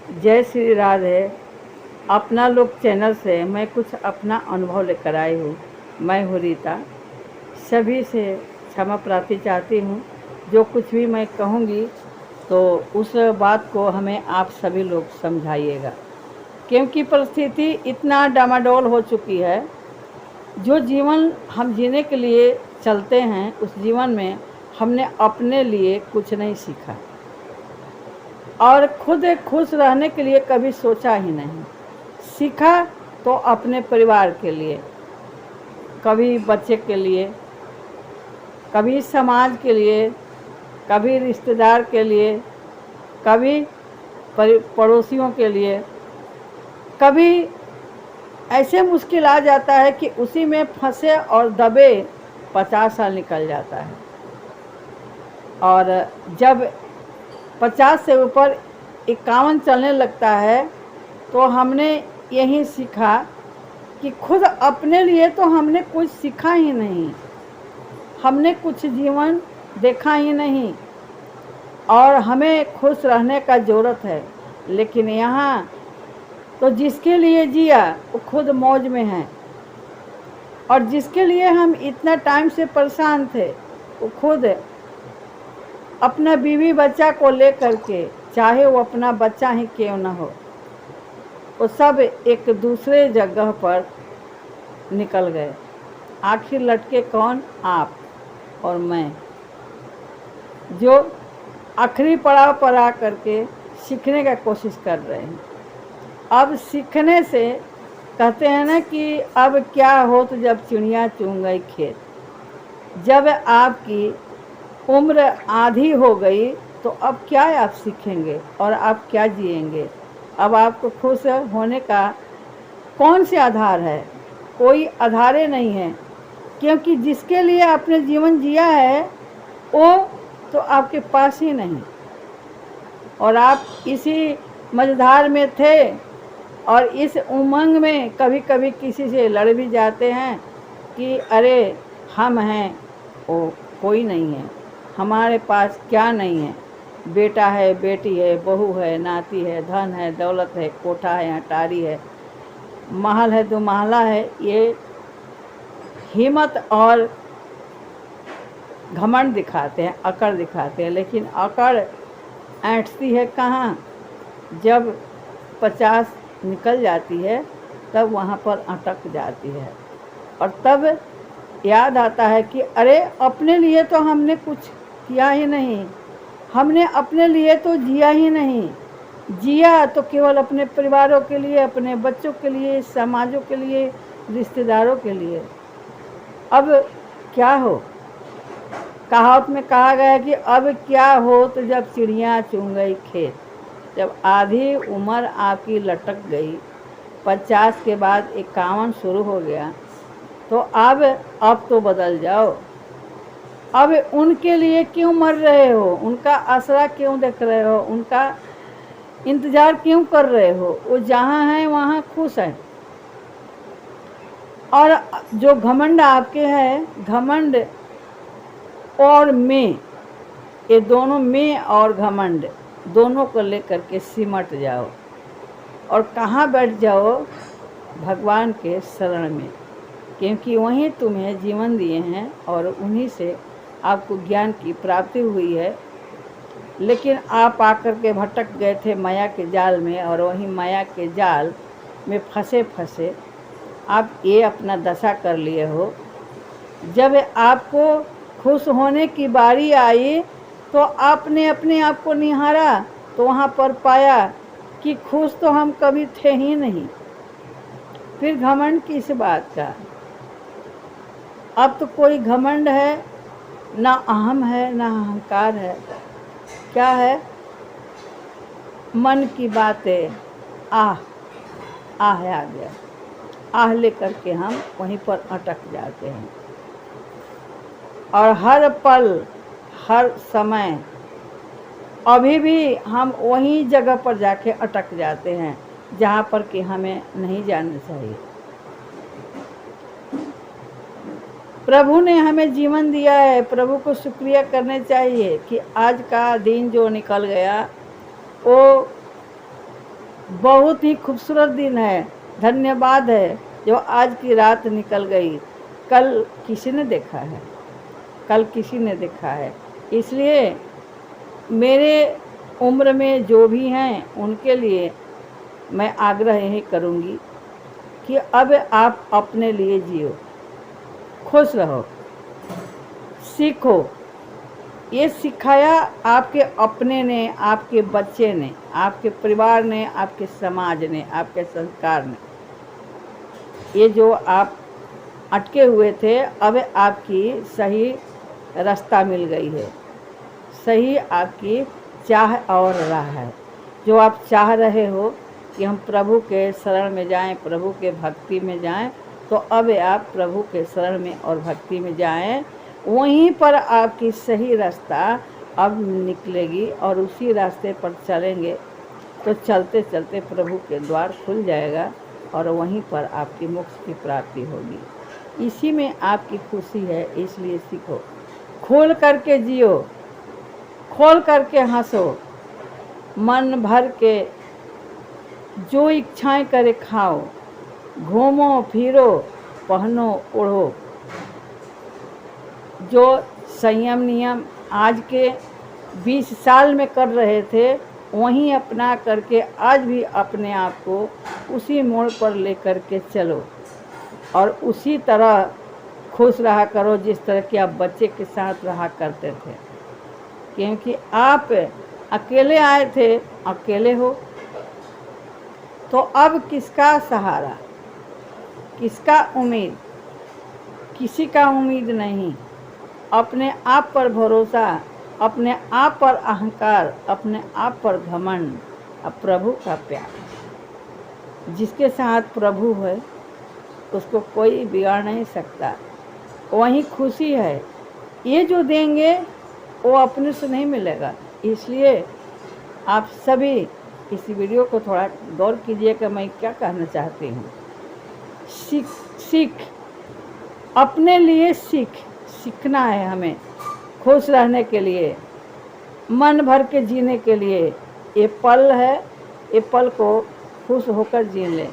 जय श्री राधे। अपना लोक चैनल से मैं कुछ अपना अनुभव लेकर आई हूँ। मैं हूँ रीता। सभी से क्षमा प्रार्थी चाहती हूँ। जो कुछ भी मैं कहूँगी तो उस बात को हमें आप सभी लोग समझाइएगा, क्योंकि परिस्थिति इतना डामाडोल हो चुकी है। जो जीवन हम जीने के लिए चलते हैं, उस जीवन में हमने अपने लिए कुछ नहीं सीखा और खुद खुश रहने के लिए कभी सोचा ही नहीं। सीखा तो अपने परिवार के लिए, कभी बच्चे के लिए, कभी समाज के लिए, कभी रिश्तेदार के लिए, कभी पड़ोसियों के लिए। कभी ऐसे मुश्किल आ जाता है कि उसी में फंसे और दबे 50 साल निकल जाता है। और जब 50 से ऊपर 51 चलने लगता है तो हमने यही सीखा कि खुद अपने लिए तो हमने कुछ सीखा ही नहीं, हमने कुछ जीवन देखा ही नहीं और हमें खुश रहने का ज़रूरत है। लेकिन यहाँ तो जिसके लिए जिया वो खुद मौज में है, और जिसके लिए हम इतना टाइम से परेशान थे वो खुद अपना बीवी बच्चा को लेकर के, चाहे वो अपना बच्चा ही क्यों न हो, वो सब एक दूसरे जगह पर निकल गए। आखिर लटके कौन? आप और मैं, जो आखिरी पड़ाव पर आ करके सीखने का कोशिश कर रहे हैं। अब सीखने से कहते हैं ना कि अब क्या हो तो जब चिड़िया चुन गई खेत। जब आपकी उम्र आधी हो गई तो अब क्या आप सीखेंगे और आप क्या जिएंगे? अब आपको खुश होने का कौन से आधार है? कोई आधार नहीं है, क्योंकि जिसके लिए आपने जीवन जिया है वो तो आपके पास ही नहीं। और आप इसी मझधार में थे और इस उमंग में कभी कभी किसी से लड़ भी जाते हैं कि अरे हम हैं, वो कोई नहीं है, हमारे पास क्या नहीं है। बेटा है, बेटी है, बहू है, नाती है, धन है, दौलत है, कोठा है, अटारी है, महल है, दो महला है। ये हिम्मत और घमंड दिखाते हैं, अकड़ दिखाते हैं, लेकिन अकड़ ऐंठती है कहाँ? जब 50 निकल जाती है तब वहाँ पर अटक जाती है और तब याद आता है कि अरे अपने लिए तो हमने कुछ किया ही नहीं, हमने अपने लिए तो जिया ही नहीं। जिया तो केवल अपने परिवारों के लिए, अपने बच्चों के लिए, समाजों के लिए, रिश्तेदारों के लिए। अब क्या हो? कहावत में कहा गया है कि अब क्या हो तो जब चिड़िया चुन गई खेत। जब आधी उम्र आपकी लटक गई, 50 के बाद 51 शुरू हो गया, तो अब तो बदल जाओ। अब उनके लिए क्यों मर रहे हो? उनका आसरा क्यों देख रहे हो? उनका इंतज़ार क्यों कर रहे हो? वो जहाँ हैं वहाँ खुश हैं। और जो घमंड आपके हैं, घमंड और मैं, ये दोनों, मैं और घमंड दोनों को लेकर के सिमट जाओ और कहाँ बैठ जाओ? भगवान के शरण में, क्योंकि वहीं तुम्हें जीवन दिए हैं और उन्हीं से आपको ज्ञान की प्राप्ति हुई है। लेकिन आप आकर के भटक गए थे माया के जाल में, और वहीं माया के जाल में फंसे फंसे आप ये अपना दशा कर लिए हो। जब आपको खुश होने की बारी आई तो आपने अपने आप को निहारा तो वहाँ पर पाया कि खुश तो हम कभी थे ही नहीं। फिर घमंड किस बात का? अब तो कोई घमंड है ना, अहम है ना अहंकार है। क्या है? मन की बातें, आह आह आ गया, आह लेकर के हम वहीं पर अटक जाते हैं और हर पल हर समय अभी भी हम वहीं जगह पर जाके अटक जाते हैं जहाँ पर कि हमें नहीं जाना चाहिए। प्रभु ने हमें जीवन दिया है, प्रभु को शुक्रिया करने चाहिए कि आज का दिन जो निकल गया वो बहुत ही खूबसूरत दिन है। धन्यवाद है जो आज की रात निकल गई। कल किसी ने देखा है, कल किसी ने देखा है। इसलिए मेरे उम्र में जो भी हैं उनके लिए मैं आग्रह यही करूँगी कि अब आप अपने लिए जियो, खुश रहो, सीखो। ये सिखाया आपके अपने ने, आपके बच्चे ने, आपके परिवार ने, आपके समाज ने, आपके संस्कार ने। ये जो आप अटके हुए थे, अब आपकी सही रास्ता मिल गई है, सही आपकी चाह और राह है। जो आप चाह रहे हो कि हम प्रभु के शरण में जाएं, प्रभु के भक्ति में जाएं, तो अब आप प्रभु के शरण में और भक्ति में जाएं। वहीं पर आपकी सही रास्ता अब निकलेगी और उसी रास्ते पर चलेंगे तो चलते चलते प्रभु के द्वार खुल जाएगा और वहीं पर आपकी मोक्ष की प्राप्ति होगी। इसी में आपकी खुशी है, इसलिए सीखो, खोल करके जियो, खोल करके हंसो, मन भर के जो इच्छाएं करे खाओ, घूमो फिरो, पहनो ओढ़ो। जो संयम नियम आज के 20 साल में कर रहे थे, वहीं अपना करके आज भी अपने आप को उसी मोड़ पर लेकर के चलो और उसी तरह खुश रहा करो जिस तरह कि आप बच्चे के साथ रहा करते थे। क्योंकि आप अकेले आए थे, अकेले हो, तो अब किसका सहारा, किसका उम्मीद? किसी का उम्मीद नहीं। अपने आप पर भरोसा, अपने आप पर अहंकार, अपने आप पर घमंड, अब प्रभु का प्यार। जिसके साथ प्रभु है उसको कोई बिगाड़ नहीं सकता, वहीं खुशी है। ये जो देंगे वो अपने से नहीं मिलेगा। इसलिए आप सभी इस वीडियो को थोड़ा गौर कीजिए कि मैं क्या कहना चाहती हूँ। सीख अपने लिए सीखना है हमें, खुश रहने के लिए, मन भर के जीने के लिए। ये पल है, ये पल को खुश होकर जी लें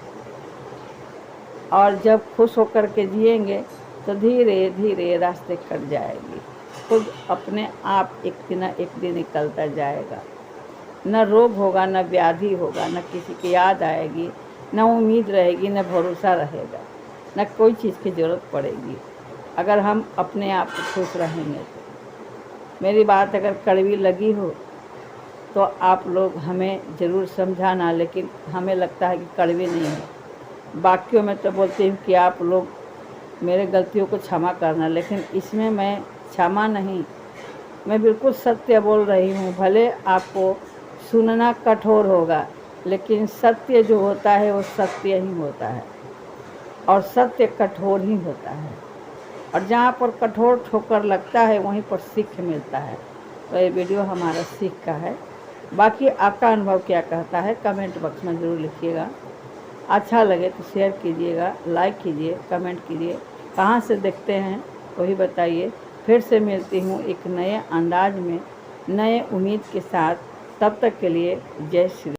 और जब खुश होकर के जिएंगे तो धीरे धीरे रास्ते कट जाएगी, खुद अपने आप एक दिन निकलता जाएगा। न रोग होगा, न व्याधि होगा, न किसी की याद आएगी, न उम्मीद रहेगी, न भरोसा रहेगा, न कोई चीज़ की ज़रूरत पड़ेगी अगर हम अपने आप को खुश रहेंगे तो। मेरी बात अगर कड़वी लगी हो तो आप लोग हमें ज़रूर समझाना, लेकिन हमें लगता है कि कड़वी नहीं है। बाकियों में तो बोलती हूँ कि आप लोग मेरे गलतियों को क्षमा करना, लेकिन इसमें मैं क्षमा नहीं, मैं बिल्कुल सत्य बोल रही हूँ। भले आपको सुनना कठोर होगा, लेकिन सत्य जो होता है वो सत्य ही होता है और सत्य कठोर ही होता है। और जहाँ पर कठोर ठोकर लगता है वहीं पर सीख मिलता है। तो ये वीडियो हमारा सीख का है। बाकी आपका अनुभव क्या कहता है कमेंट बॉक्स में ज़रूर लिखिएगा। अच्छा लगे तो शेयर कीजिएगा, लाइक कीजिए, कमेंट कीजिए। कहाँ से देखते हैं वही बताइए। फिर से मिलती हूँ एक नए अंदाज में, नए उम्मीद के साथ। तब तक के लिए जय श्री